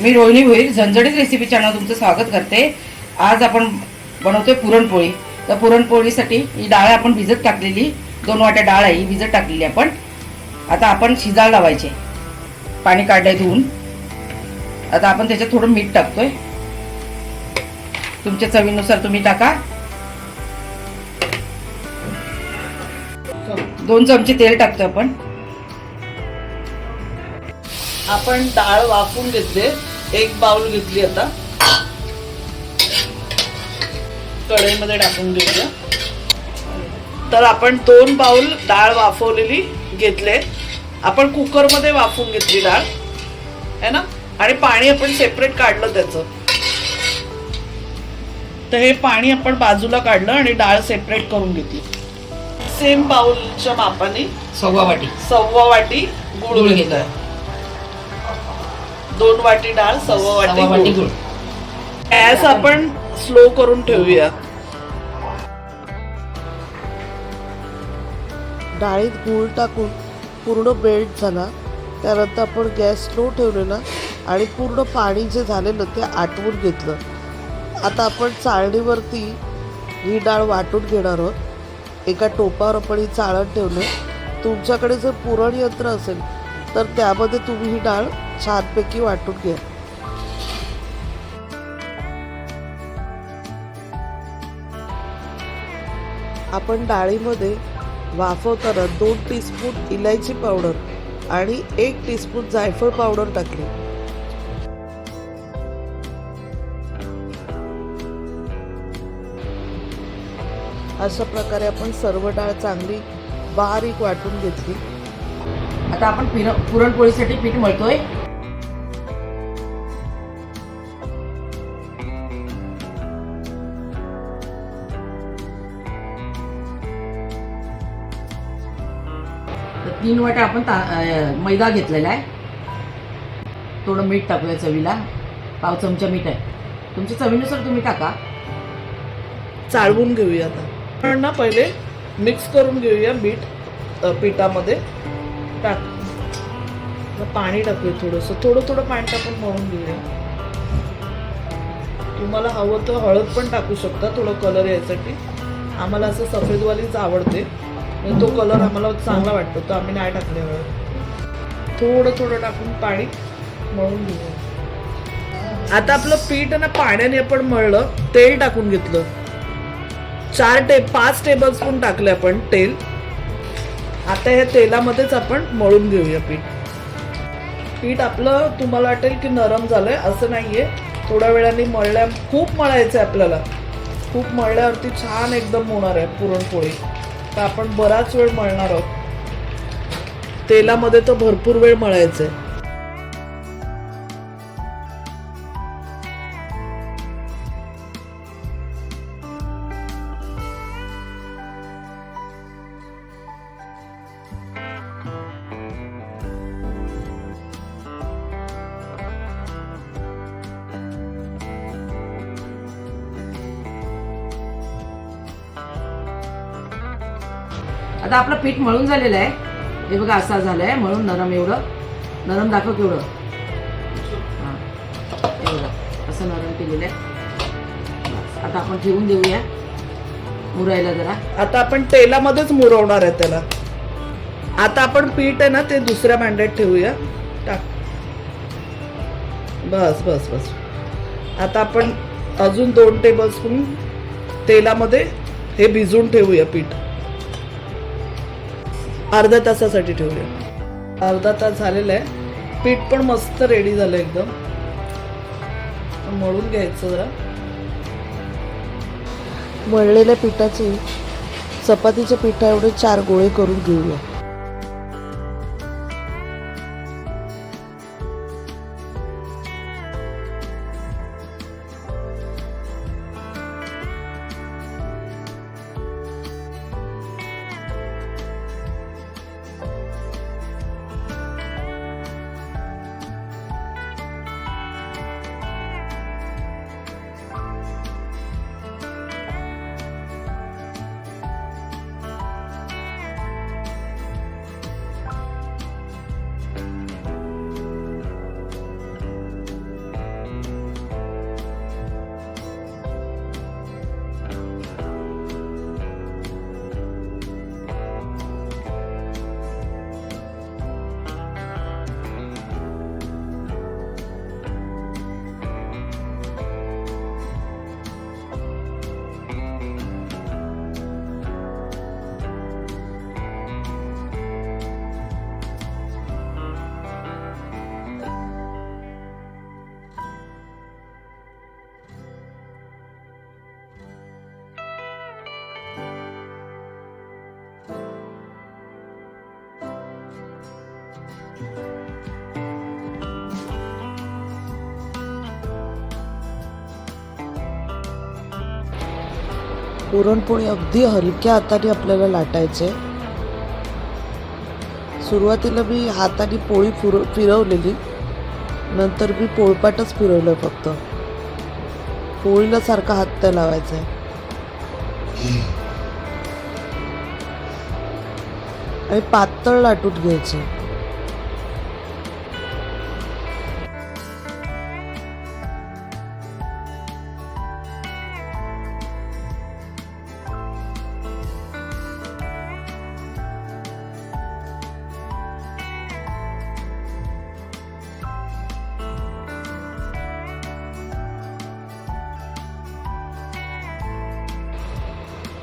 मी रोहिणी भोईर झणझणीत recipe channel तुमचं स्वागत करते। आज आपण बनवतोय पुरणपोळी। तर पुरणपोळीसाठी ही डाळ आपण भिजत टाकलेली 2 वाट्या डाळ आहे, ही भिजत टाकलेली आपण। आता आपण शिजायला लावायचे, पाणी काढलंय धुवून। आता आपण त्याच्यात थोडं मीठ टाकतोय, तुमच्या चवीनुसार तुम्ही टाका। 2 चमचे तेल टाकतोय आपण। आपण डाळ वाफून घेतले, 1 बाउल घेतली। आता कढईमध्ये टाकून घेऊया। तर आपण 2 बाउल डाळ वाफवलेली घेतले। आपण कुकर मध्ये वाफून घेतली डाळ है ना, आणि पाणी आपण सेपरेट काढलं त्याचं। तर हे पाणी आपण बाजूला काढलं आणि डाळ सेपरेट करून घेतली। सेम बाउलच्या मापाने सव्वा वाटी गूळ घेतलाय। 2 वाटी डाळ, सव्वा वाटी गूळ। गॅस आपण स्लो करून ठेवूया। डाळीत गूळ टाकून पूर्ण मेल्ट झाला, त्यानंतर आपण गॅस स्लो ठेवलेला आणि पूर्ण पाणी जे झालेलं ते आटवून घेतलं। आता आपण चाळणीवरती ही डाळ वाटून घेणार आहोत। एका टोपावर आपण ही चाळण ठेवलं। तुमच्याकडे जर पुरण यंत्र असेल तर त्यामध्ये तुम्ही ही डाळ छानपैकी वाटून घ्या। आपण डाळीमध्ये वाफवताना 2 टीस्पून इलायची पावडर आणि 1 टीस्पून जायफळ पावडर टाकली। अशा प्रकारे आपण सर्व डाळ चांगली बारीक वाटून घेतली। आता आपण पुरणपोळीसाठी पीठ मळतोय। तर 3 वाट्या आपण मैदा घेतलेला आहे। थोडं मीठ टाकूया चवीला, पाव चमचा मीठ आहे, तुमच्या चवीनुसार तुम्ही टाका। चाळवून घेऊया। आता आपण ना पहिले मिक्स करून घेऊया मीठ पिठामध्ये टाक। पाणी टाकूया, थोडं पाणी टाकून मळून घेऊया। तुम्हाला हवं तर हळद पण टाकू शकता, थोडं कलर यायसाठी। आम्हाला असं सफेदवालीच आवडते, तो कलर आम्हाला चांगला वाटतो, तर आम्ही नाही टाकले हळद। थोडं टाकून पाणी मळून घेऊया। आता आपलं पीठ ना पाण्याने आपण मळलं, तेल टाकून घेतलं। 5 टेबलस्पून टाकले आपण तेल। आता ह्या तेलामध्येच आपण मळून घेऊया पीठ आपलं तुम्हाला वाटेल की नरम झालंय, असं नाहीये। थोड्या वेळाने खूप मळायचं आहे आपल्याला। खूप मळल्यावरती छान एकदम होणार आहे पुरणपोळी। तर आपण बराच वेळ मळणार आहोत, तेलामध्ये तर भरपूर वेळ मळायचं आहे। आता आपलं पीठ मळून झालेलं आहे। हे बघा असं झालंय मळून, नरम, एवढं नरम दाखव केवढं। हां, एवढं असं नरम केलेलं आहे। आता आपण ठेवून देऊया मुरायला जरा। आता आपण तेलामध्येच मुरवणार आहे त्याला। आता आपण पीठ आहे ना ते दुसऱ्या भांड्यात ठेवूया, टाक। बस। आता आपण अजून 2 टेबलस्पून तेलामध्ये हे भिजून ठेवूया पीठ। अर्ध्या तासासाठी ठेवूया। अर्धा तास झालेला आहे, पीठ पण मस्त रेडी झालं एकदम। मळून घ्यायचं जरा। मळलेल्या पिठाचे चपातीच्या पिठा एवढे 4 गोळे करून घेऊया। पुरणपोळी अगदी हलक्या हाताने आपल्याला लाटायचे. सुरुवातीला मी हाताने पोळी फिरवलेली, नंतर मी पोळपाटच फिरवलं फक्त. पोळीला सारखा हात नाही लावायचा आहे. आणि पातळ लाटून घ्यायचे.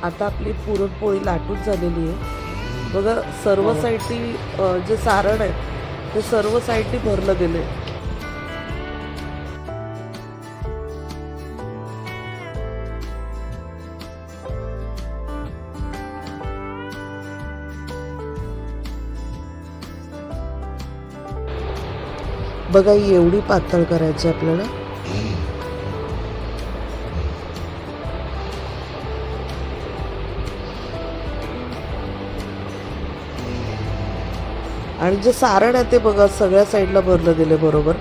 आता आपली पुरणपोळी लाटून झालेली आहे. बघा सर्व साईडनी जे सारण आहे ते सर्व साईडनी भरलं गेले. बघा एवढी पातळ करायची आपल्याला. आणि जे सारण आहे ते बघा सगळ्या साईडला भरलं गेले बरोबर.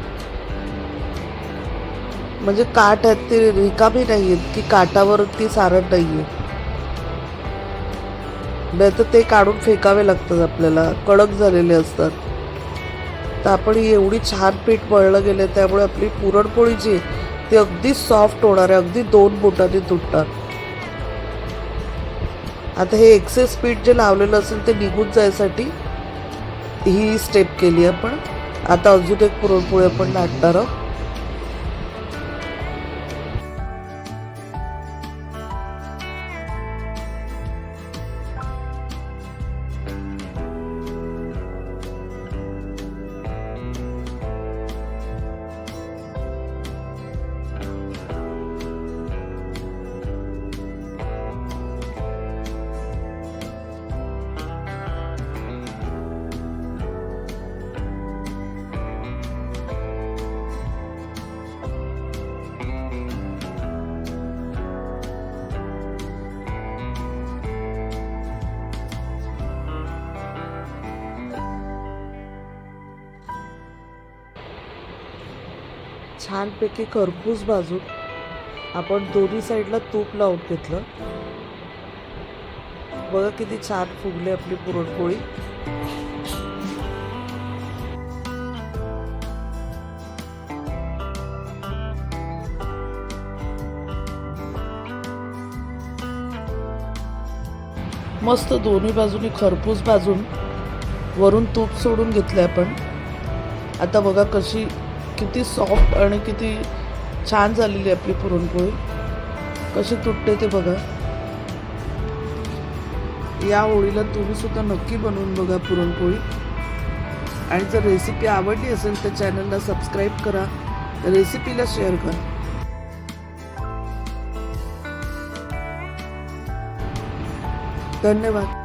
म्हणजे काठ आहेत ते रिकामी नाही आहेत की काठावरती सारण नाहीये. नाही तर ते काढून फेकावे लागतात आपल्याला, कडक झालेले असतात. तर आपण एवढी छान पीठ मळलं गेले त्यामुळे आपली पुरणपोळी जी आहे ती अगदी सॉफ्ट होणार आहे, अगदी 2 बोटांनी तुटणार. आता हे एक्सेस पीठ जे लावलेलं असेल ते निघून जायसाठी ही स्टेप केली आपण. आता अजून एक पुरणपोळी आपण लाटणार आहोत. छानपैकी खरपूस भाजून आपण दोन्ही साईडला तूप लावून घेतलं. बघा किती छान फुगली आपली पुरणपोळी. मस्त दोन्ही बाजूनी खरपूस भाजून वरून तूप सोडून घेतलं आपण. आता बघा कशी किती सॉफ्ट आणि किती छान झालेली आपली पुरणपोळी. कशी तुटते ते बघा. या होळीला तुम्ही सुद्धा नक्की बनवून बघा पुरणपोळी. आणि जर रेसिपी आवडली असेल तर चॅनलला सबस्क्राईब करा, रेसिपीला शेअर करा. धन्यवाद.